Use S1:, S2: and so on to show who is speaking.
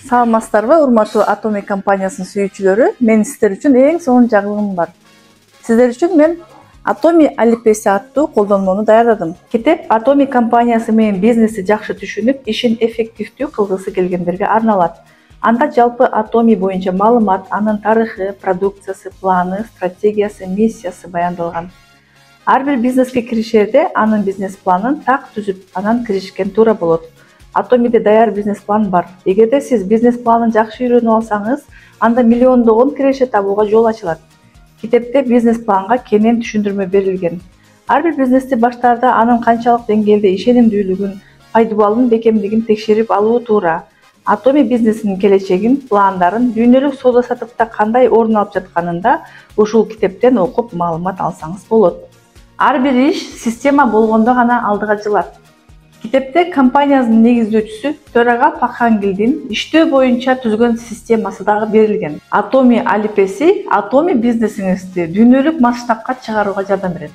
S1: Саламатсыздарбы, урматтуу Atomy компаниясынын сүйүүчүлөрү. Мен сиздер үчүн эң сонун жаңылыгым бар. Сиздер үчүн мен Atomy алипеси аттуу колдонмону даярдадым. Китеп Atomy компаниясы менен бизнести жакшы түшүнүп, ишин эффективдүү кылгысы келгендерге арналат. Анда жалпы Atomy боюнча маалымат, анын тарыхы, продукциясы, планы, стратегиясы, миссиясы баяндалган. Ар бир бизнеске киришерде анын бизнес планын так түзүп, анан киришкен туура болот. Atomy'de даяр бизнес план бар. Эгерде сиз бизнес планын жакшы үйрөнүп алсаңыз, анда миллиондогон киреше табууга жол ачылат. Китепте бизнес планга кенен түшүндүрмө берилген. Ар бир бизнести баштаарда анын канчалык деңгээлде ишенимдүүлүгүн, пайдалуулун бекемдигин текшерип алуу туура. Atomy бизнесинин келечегин, пландарын, дүйнөлүк соода сатыкта кандай орун алып жатканын да ушул китептен окуп маалымат алсаңыз болот. Ар бир иш система болгондо гана алдыга жылат. Китепте компаниясынын негиздөөчүсү Төрага Пахангилдин иштөө боюнча түзгөн системасы дагы берилген. Atomy алипеси Atomy бизнесиңизди дүйнөлүк масштабка чыгарууга жардам берет.